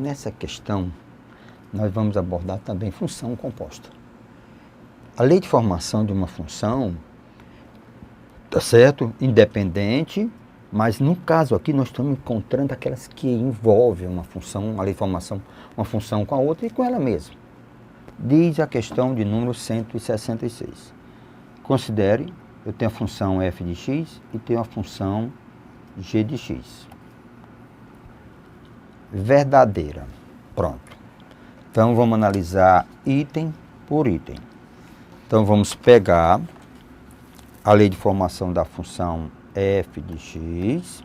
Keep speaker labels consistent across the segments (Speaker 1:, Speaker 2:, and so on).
Speaker 1: nessa questão, nós vamos abordar também função composta. A lei de formação de uma função, tá certo? Independente, mas no caso aqui nós estamos encontrando aquelas que envolvem uma função, a lei de formação, uma função com a outra e com ela mesma. Diz a questão de número 166. Considere, eu tenho a função f de x e tenho a função g de x. Verdadeira. Pronto. Então vamos analisar item por item. Então vamos pegar a lei de formação da função f de x,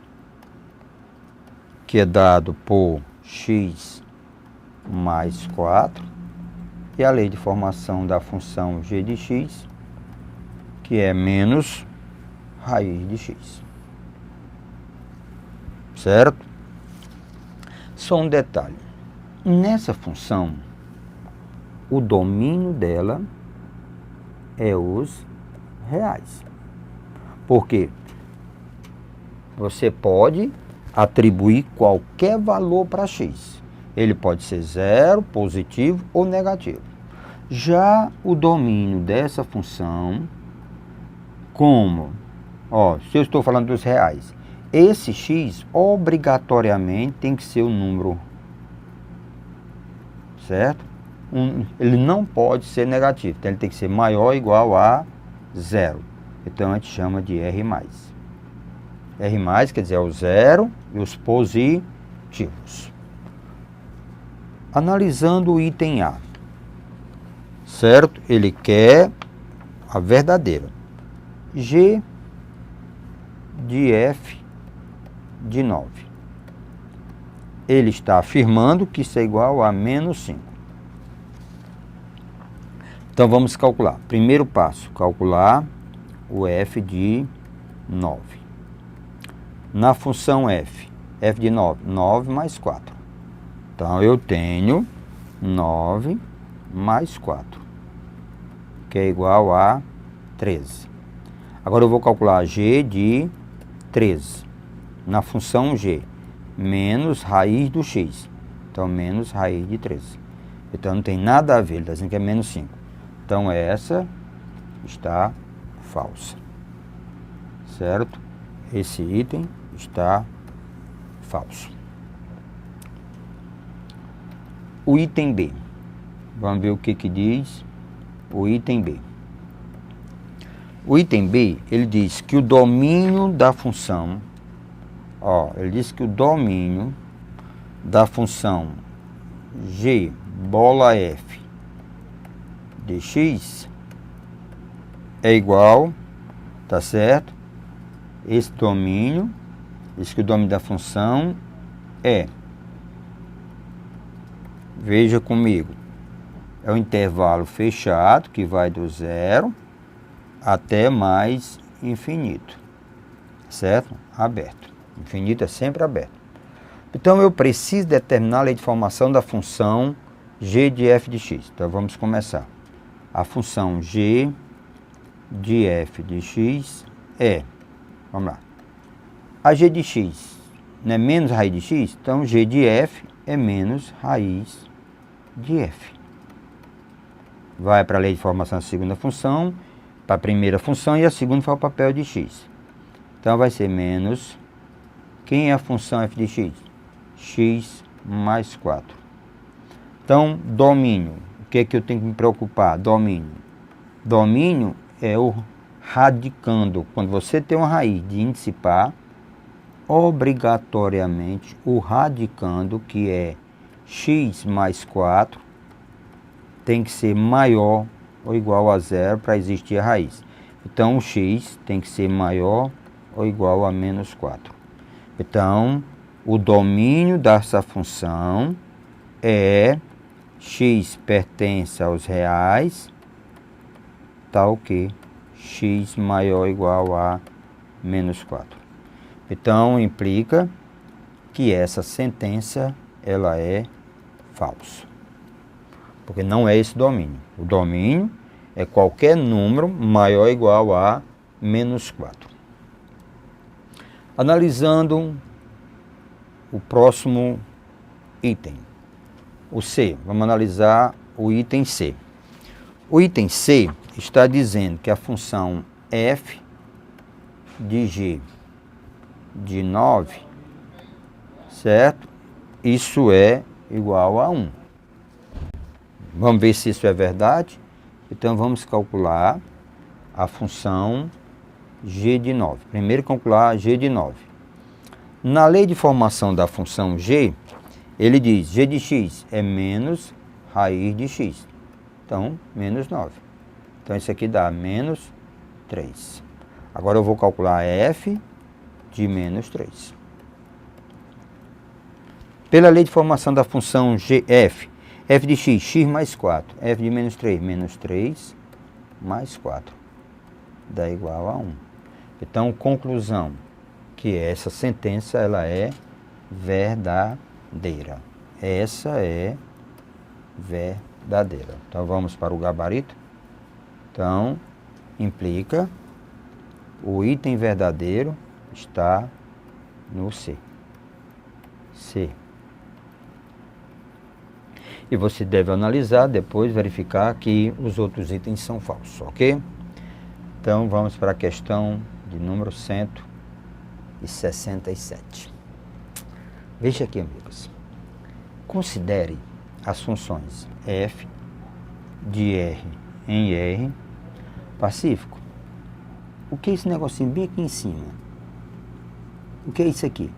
Speaker 1: que é dado por x mais 4, e a lei de formação da função g de x, que é menos raiz de x. Certo? Só um detalhe. Nessa função, o domínio dela é os reais. Por quê? Você pode atribuir qualquer valor para x. Ele pode ser zero, positivo ou negativo. Já o domínio dessa função, como, se eu estou falando dos reais, esse x obrigatoriamente tem que ser o número, certo? Ele não pode ser negativo, então ele tem que ser maior ou igual a zero. Então a gente chama de R+. R+, quer dizer, é o zero e os positivos. Analisando o item A, certo? Ele quer a verdadeira. G de f de 9. Ele está afirmando que isso é igual a menos 5. Então vamos calcular. Primeiro passo, calcular o f de 9. Na função f de 9, 9 mais 4. Então eu tenho 9 mais 4, que é igual a 13. Agora eu vou calcular g de 13. Na função g, menos raiz do x. Então menos raiz de 13. Então não tem nada a ver, ele está dizendo que é menos 5. Então essa está falsa. Certo? Esse item está falso. O item B. Vamos ver o que diz o item B. O item B, ele diz que o domínio da função, ele diz que o domínio da função g bola f de x é igual, tá certo? Esse domínio, diz que o domínio da função é, veja comigo, é o intervalo fechado que vai do zero até mais infinito, certo? Aberto. Infinito é sempre aberto. Então eu preciso determinar a lei de formação da função g de f de x. Então vamos começar. A função g de f de x é, vamos lá, a g de x não é menos raiz de x, então g de f é menos raiz de f. Vai para a lei de formação da segunda função, para a primeira função, e a segunda faz o papel de x. Então vai ser menos, quem é a função f de x? X mais 4. Então, domínio, o que é que eu tenho que me preocupar? Domínio. Domínio é o radicando. Quando você tem uma raiz de índice par, obrigatoriamente o radicando, que é x mais 4, tem que ser maior ou igual a zero para existir a raiz. Então, o x tem que ser maior ou igual a menos 4. Então, o domínio dessa função é x pertence aos reais, tal que x maior ou igual a menos 4. Então, implica que essa sentença ela é falsa. Porque não é esse domínio. O domínio é qualquer número maior ou igual a menos 4. Analisando o próximo item. o C. Vamos analisar o item C. O item C está dizendo que a função f de g de 9, certo? Isso é igual a 1. Vamos ver se isso é verdade? Então, vamos calcular a função g de 9. Primeiro, calcular g de 9. Na lei de formação da função g, ele diz g de x é menos raiz de x. Então, menos 9. Então, isso aqui dá menos 3. Agora, eu vou calcular f de menos 3. Pela lei de formação da função f de x, x mais 4. F de menos 3 mais 4. Dá igual a 1. Então, conclusão, que essa sentença ela é verdadeira. Essa é verdadeira. Então, vamos para o gabarito. Então, implica o item verdadeiro está no C. C. E você deve analisar, depois verificar que os outros itens são falsos, ok? Então, vamos para a questão de número 167. Veja aqui, amigos. Considere as funções f de r em r pacífico. O que é esse negocinho bem aqui em cima? O que é isso aqui?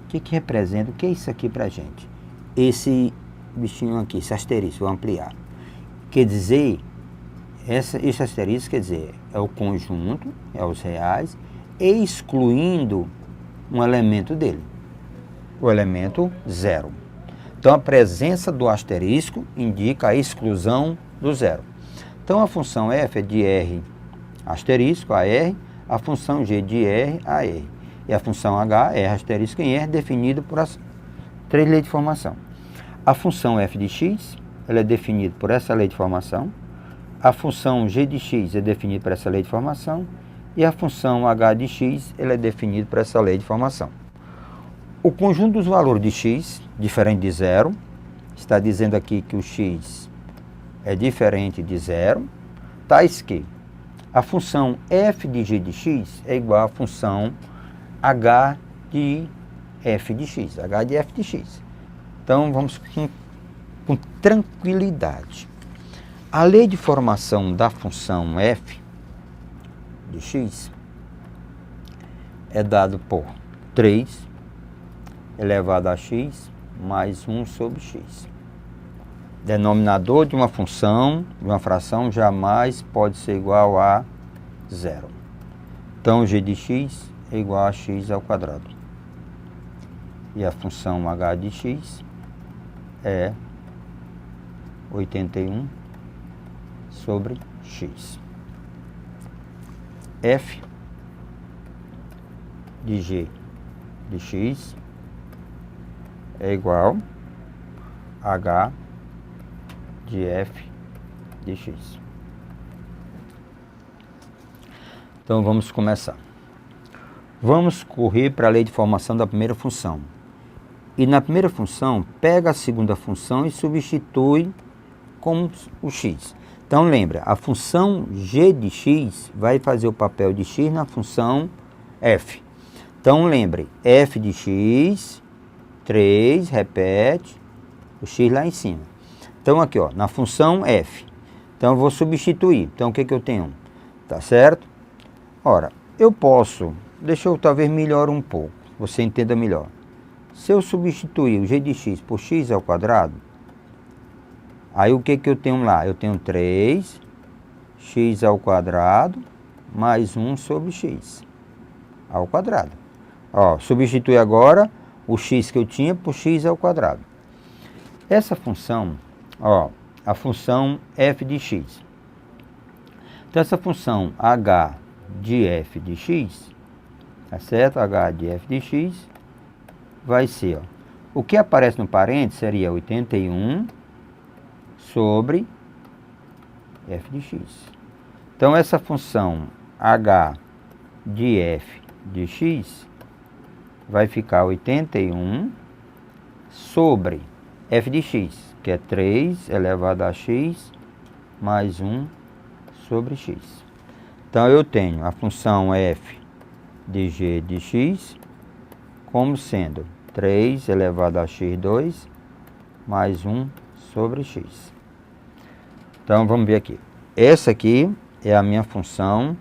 Speaker 1: O que representa? O que é isso aqui para a gente? Esse bichinho aqui, esse asterisco, vou ampliar. Quer dizer, esse asterisco quer dizer, é o conjunto, é os reais, excluindo um elemento dele, o elemento 0. Então, a presença do asterisco indica a exclusão do 0. Então, a função f é de r asterisco a r, a função g de r a r. E a função h, r asterisco em r, definida por as 3 leis de formação. A função f de x, ela é definida por essa lei de formação. A função g de x é definida por essa lei de formação. E a função h de x, ela é definida por essa lei de formação. O conjunto dos valores de x, diferente de 0, está dizendo aqui que o x é diferente de 0, tais que a função f de g de x é igual à função h de f de x, h de f de x. Então, vamos com tranquilidade. A lei de formação da função f de x é dado por 3 elevado a x mais 1 sobre x. Denominador de uma função, de uma fração, jamais pode ser igual a 0. Então, g de x é igual a x ao quadrado. E a função h de x é 81 sobre x. F de g de x é igual a h de f de x. Então, vamos começar. Vamos correr para a lei de formação da primeira função. E na primeira função, pega a segunda função e substitui com o x. Então, lembra, a função g de x vai fazer o papel de x na função f. Então, lembre, f de x, 3, repete, o x lá em cima. Então, aqui, ó, na função f. Então, eu vou substituir. Então, o que eu tenho? Tá certo? Ora, eu posso, deixa eu talvez melhorar um pouco, você entenda melhor. Se eu substituir o g de x por x ao quadrado, aí o que eu tenho lá? Eu tenho 3 x ao quadrado mais 1 sobre x ao quadrado. Ó, substitui agora o x que eu tinha por x ao quadrado. Essa função, ó, a função f de x. Então, essa função h de f de x, tá certo? H de f de x vai ser, ó, o que aparece no parênteses seria 81 sobre f de x. Então, essa função h de f de x vai ficar 81 sobre f de x, que é 3 elevado a x mais 1 sobre x. Então, eu tenho a função f de g de x como sendo 3 elevado a x2 mais 1 sobre x. Então, vamos ver aqui. Essa aqui é a minha função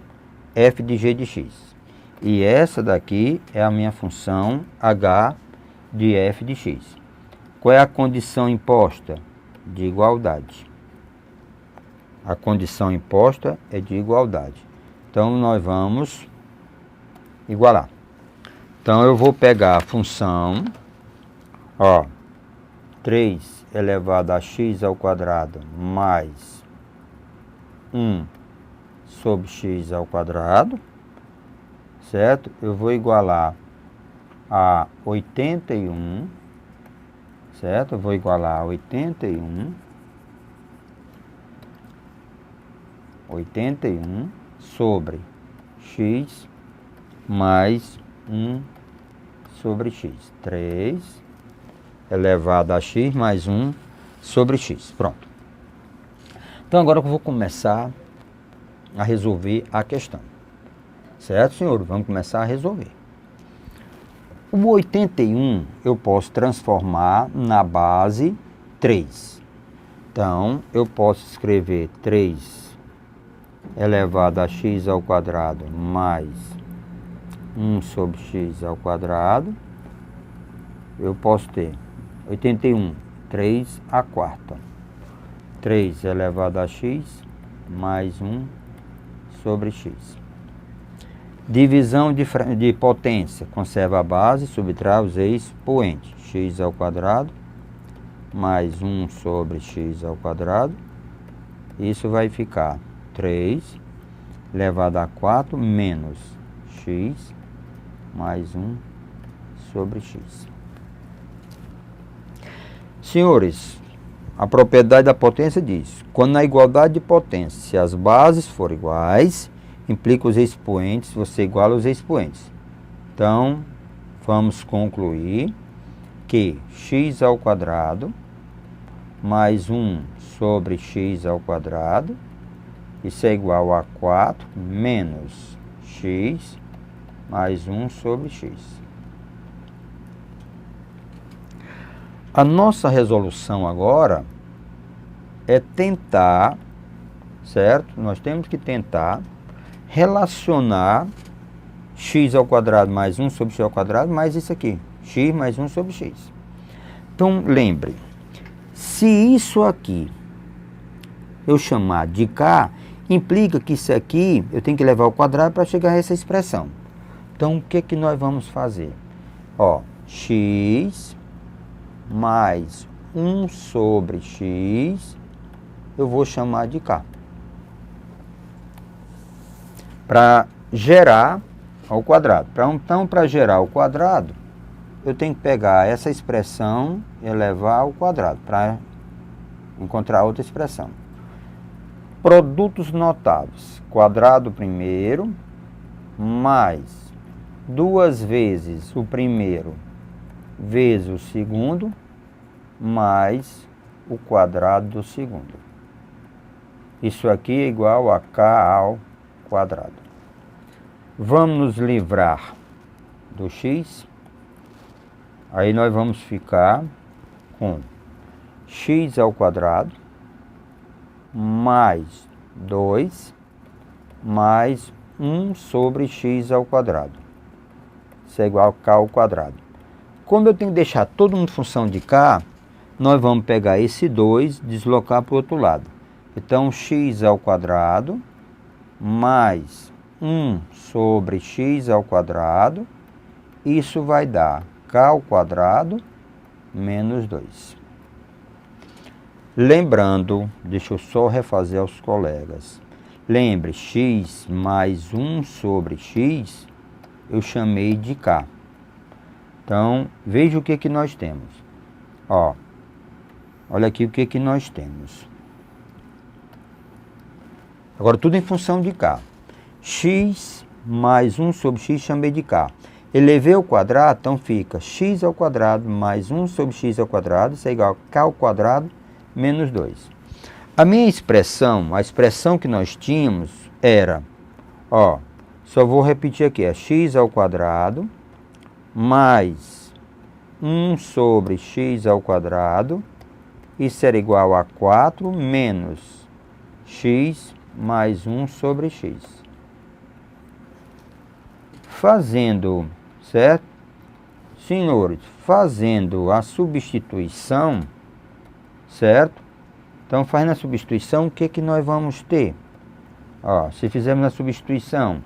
Speaker 1: f de g de x. E essa daqui é a minha função h de f de x. Qual é a condição imposta? De igualdade. A condição imposta é de igualdade. Então, nós vamos igualar. Então, eu vou pegar a função, 3 elevado a x ao quadrado mais 1 sobre x ao quadrado, certo? Eu vou igualar a 81, certo? Eu vou igualar a 81 sobre x mais 1 sobre x. 3 elevado a x mais 1 sobre x. Pronto. Então, agora eu vou começar a resolver a questão. Certo, senhor? Vamos começar a resolver. O 81 eu posso transformar na base 3. Então, eu posso escrever 3 elevado a x ao quadrado mais 1 sobre x ao quadrado. Eu posso ter 81, 3 à quarta. 3 elevado a x mais 1 sobre x. Divisão de potência. Conserva a base, subtrai os expoentes. X ao quadrado mais 1 sobre x ao quadrado. Isso vai ficar 3 elevado a 4 menos x mais 1 sobre x. Senhores, a propriedade da potência diz: quando na igualdade de potência, se as bases forem iguais, implica os expoentes, você iguala os expoentes. Então, vamos concluir que x ao quadrado mais 1 sobre x ao quadrado, isso é igual a 4 menos x mais 1 sobre x. A nossa resolução agora é tentar, certo? Nós temos que tentar relacionar x ao quadrado mais 1 sobre x ao quadrado mais isso aqui, x mais 1 sobre x. Então, lembre, se isso aqui eu chamar de k, implica que isso aqui eu tenho que levar ao quadrado para chegar a essa expressão. Então, o que que nós vamos fazer? X mais 1 sobre x, eu vou chamar de k. Para gerar ao quadrado. Então, para gerar ao quadrado, eu tenho que pegar essa expressão e elevar ao quadrado, para encontrar outra expressão. Produtos notáveis. Quadrado primeiro, mais 2 vezes o primeiro, vezes o segundo, mais o quadrado do segundo. Isso aqui é igual a k ao quadrado. Vamos nos livrar do x. Aí nós vamos ficar com x ao quadrado mais 2 mais 1 sobre x ao quadrado. Isso é igual a k ao quadrado. Como eu tenho que deixar todo mundo função de k, nós vamos pegar esse 2 e deslocar para o outro lado. Então, x ao quadrado mais 1 sobre x ao quadrado, isso vai dar k ao quadrado menos 2. Lembrando, deixa eu só refazer aos colegas. Lembre, x mais 1 sobre x, eu chamei de k. Então, veja o que que nós temos. Olha aqui o que que nós temos. Agora, tudo em função de k. X mais 1 sobre x chamei de k. Elevei ao quadrado, então fica x ao quadrado mais 1 sobre x ao quadrado, isso é igual a k ao quadrado menos 2. A minha expressão, a expressão que nós tínhamos era, ó, só vou repetir aqui, é x ao quadrado mais 1 sobre x ao quadrado, isso era igual a 4 menos x mais 1 sobre x. Fazendo, certo? Senhores, fazendo a substituição, certo? Então, fazendo a substituição, o que que nós vamos ter? Ó, se fizermos a substituição,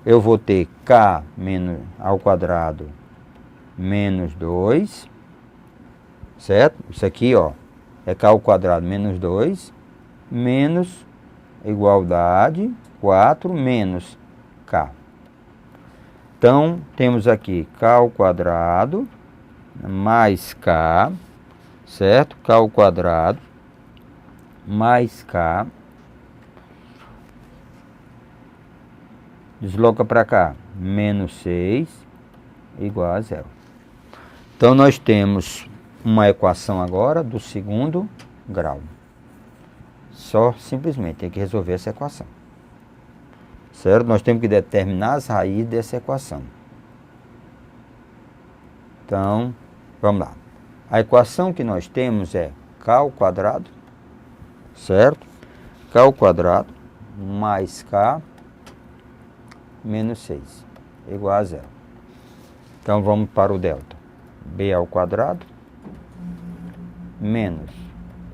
Speaker 1: eu vou ter k menos, ao quadrado menos 2, certo? Isso aqui, ó, é k ao quadrado menos 2, menos igualdade 4 menos k. Então, temos aqui k ao quadrado mais k, certo? K ao quadrado mais k, desloca para cá, menos 6, igual a 0. Então, nós temos uma equação agora do segundo grau. Só simplesmente tem que resolver essa equação. Certo? Nós temos que determinar as raízes dessa equação. Então, vamos lá. A equação que nós temos é k ao quadrado, certo? K ao quadrado mais k menos 6, igual a 0. Então, vamos para o delta. B ao quadrado menos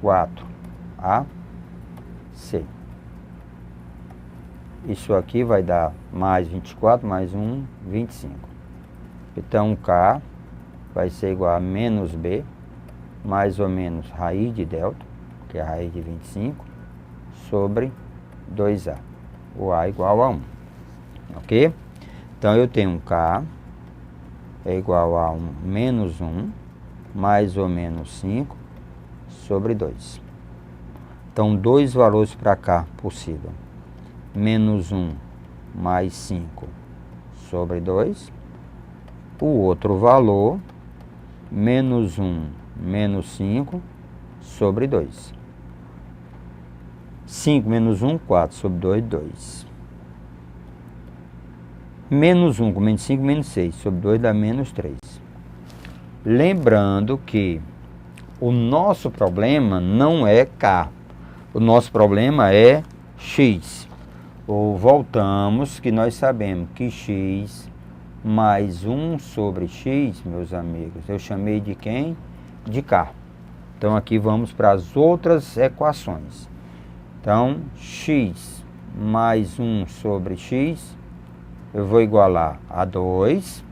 Speaker 1: 4ac. Isso aqui vai dar mais 24, mais 1, 25. Então, k vai ser igual a menos b, mais ou menos raiz de delta, que é a raiz de 25, sobre 2a. O a igual a 1. Ok? Então, eu tenho k é igual a menos 1, mais ou menos 5, sobre 2. Então, dois valores para cá possível. Menos 1 mais 5 sobre 2. O outro valor, menos 1 menos 5 sobre 2. 5 menos 1, 4 sobre 2, 2. Menos 1 com menos 5, menos 6 sobre 2 dá menos 3. Lembrando que o nosso problema não é k. O nosso problema é x. Ou voltamos que nós sabemos que x mais 1 sobre x, meus amigos, eu chamei de quem? De k. Então, aqui vamos para as outras equações. Então, x mais 1 sobre x, eu vou igualar a 2,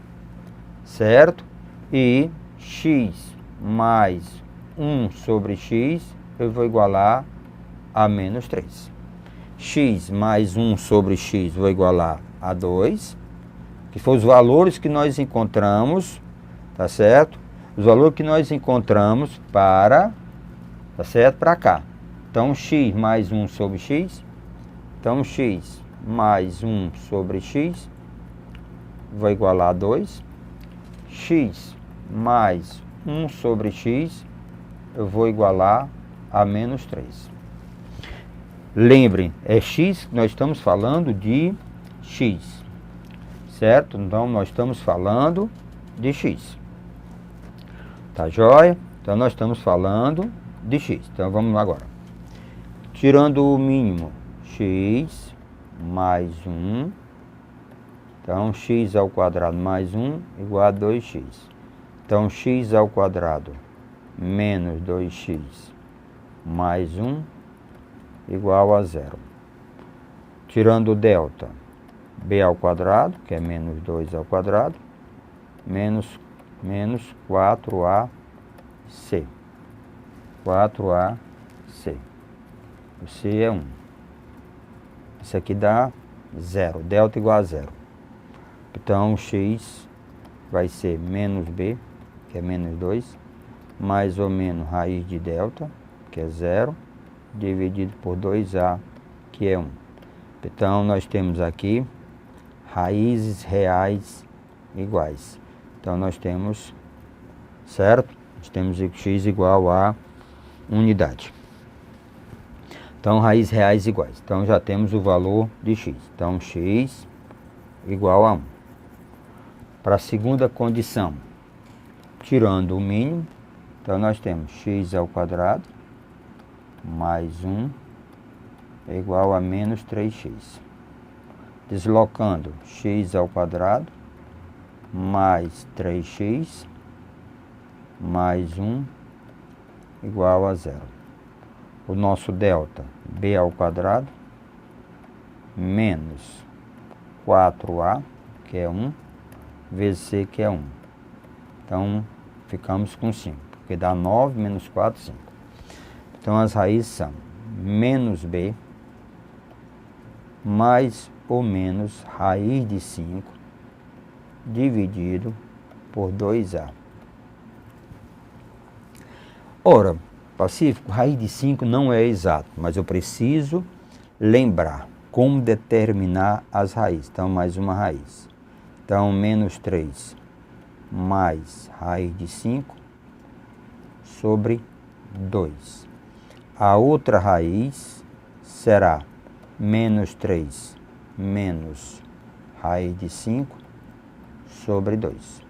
Speaker 1: certo? E x mais 1 sobre x, eu vou igualar a menos 3. X mais 1 sobre x vou igualar a 2, que foram os valores que nós encontramos, tá certo? Os valores que nós encontramos para, tá certo? Para cá. Então, x mais 1 sobre x, então x mais 1 sobre x, vou igualar a 2. X mais 1 sobre x, eu vou igualar a menos 3. Lembrem, é x que nós estamos falando de x, certo? Então, nós estamos falando de x. Tá joia? Então, nós estamos falando de x. Então, vamos lá agora. Tirando o mínimo, x mais 1. Então, x ao quadrado mais 1 igual a 2x. Então, x ao quadrado menos 2x mais 1 igual a 0. Tirando o delta, b ao quadrado, que é menos 2 ao quadrado, menos 4ac. 4ac. O c é 1. Isso aqui dá 0. Delta igual a 0. Então, x vai ser menos b, que é menos 2, mais ou menos raiz de delta, que é 0, dividido por 2a, que é 1. Então, nós temos aqui raízes reais iguais. Então nós temos, certo? Nós temos x igual a unidade. Então raízes reais iguais. Então já temos o valor de x. Então x igual a 1. Para a segunda condição, tirando o mínimo, então nós temos x ao quadrado mais 1 é igual a menos 3x. Deslocando x ao quadrado mais 3x mais 1 igual a 0. O nosso delta, b ao quadrado menos 4a, que é 1, vezes c, que é 1. Então, ficamos com 5, porque dá 9 menos 4, 5. Então, as raízes são menos b mais ou menos raiz de 5 dividido por 2a. Ora, Pacífico, raiz de 5 não é exato, mas eu preciso lembrar como determinar as raízes. Então, mais uma raiz. Então, menos 3 mais raiz de 5 sobre 2. A outra raiz será menos 3 menos raiz de 5 sobre 2.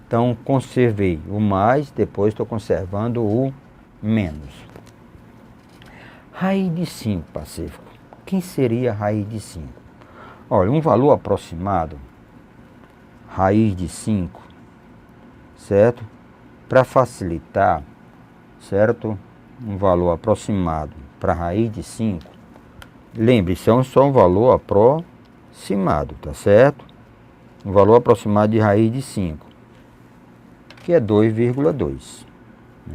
Speaker 1: Então, conservei o mais, depois estou conservando o menos. Raiz de 5, Pacífico. Quem seria a raiz de 5? Olha, um valor aproximado, raiz de 5, certo? Para facilitar, certo? Um valor aproximado para raiz de 5. Lembre-se, é só um valor aproximado, tá certo? Um valor aproximado de raiz de 5, que é 2,2.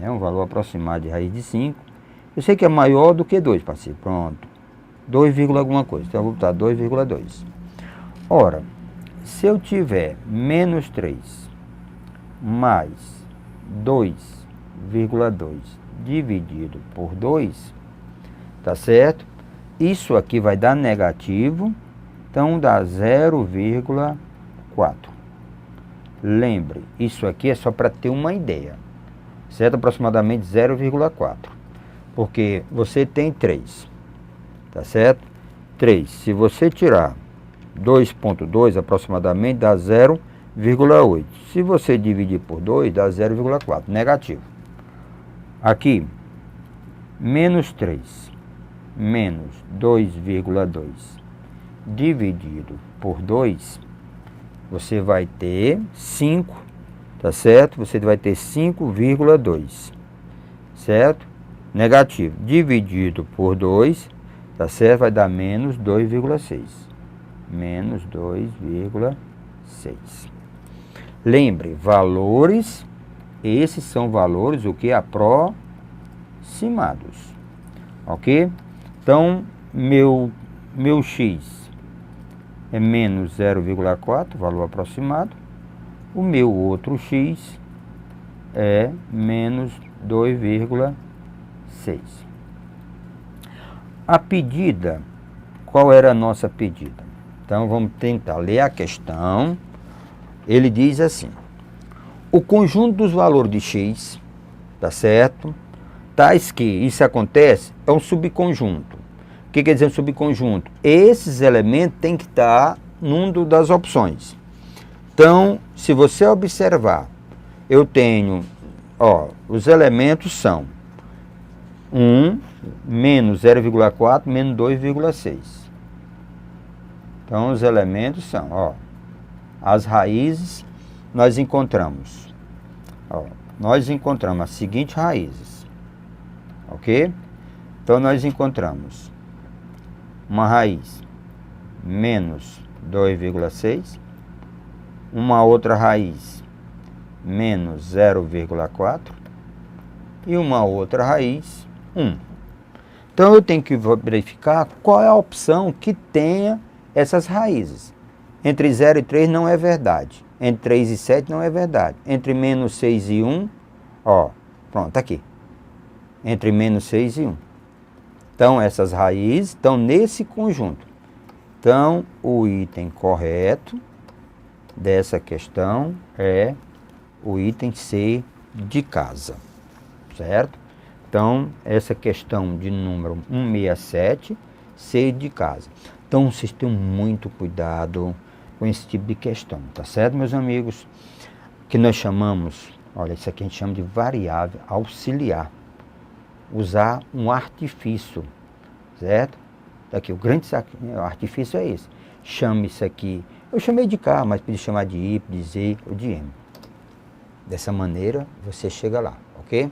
Speaker 1: Um valor aproximado de raiz de 5. Eu sei que é maior do que 2, parceiro. Pronto. 2, alguma coisa. Então eu vou botar 2,2. Ora, se eu tiver menos 3 mais 2,2 dividido por 2, tá certo? Isso aqui vai dar negativo, então dá 0,4. Lembre, isso aqui é só para ter uma ideia, certo? Aproximadamente 0,4, porque você tem 3, tá certo? 3, se você tirar 2,2 aproximadamente dá 0,8. Se você dividir por 2 dá 0,4, negativo. Aqui, menos 3 menos 2,2 dividido por 2, você vai ter 5, tá certo? Você vai ter 5,2, certo? Negativo, dividido por 2, tá certo? Vai dar menos 2,6. Menos 2,6. Lembre, valores, esses são valores o que? Aproximados. Ok? Então, meu x é menos 0,4, valor aproximado. O meu outro x é menos 2,6. A pedida, qual era a nossa pedida? Então, vamos tentar ler a questão. Ele diz assim: o conjunto dos valores de x, tá certo? Tais que isso acontece é um subconjunto. O que quer dizer um subconjunto? Esses elementos têm que estar numa das opções. Então, se você observar, eu tenho, os elementos são 1, menos 0,4, menos 2,6. Então, os elementos são, as raízes, nós encontramos as seguintes raízes, ok? Então, nós encontramos uma raiz menos 2,6, uma outra raiz menos 0,4 e uma outra raiz 1. Então, eu tenho que verificar qual é a opção que tenha essas raízes. Entre 0 e 3 não é verdade. Entre 3 e 7 não é verdade. Entre menos 6 e 1, pronto, aqui. Entre menos 6 e 1. Então, essas raízes estão nesse conjunto. Então, o item correto dessa questão é o item C de casa, certo? Então, essa questão de número 167, C de casa. Então, vocês tenham muito cuidado com esse tipo de questão, tá certo, meus amigos? Que nós chamamos, olha, isso aqui a gente chama de variável auxiliar. Usar um artifício, certo? Aqui, o grande artifício é esse. Chame isso aqui, eu chamei de K, mas pode chamar de I, de Z ou de M. Dessa maneira, você chega lá, ok?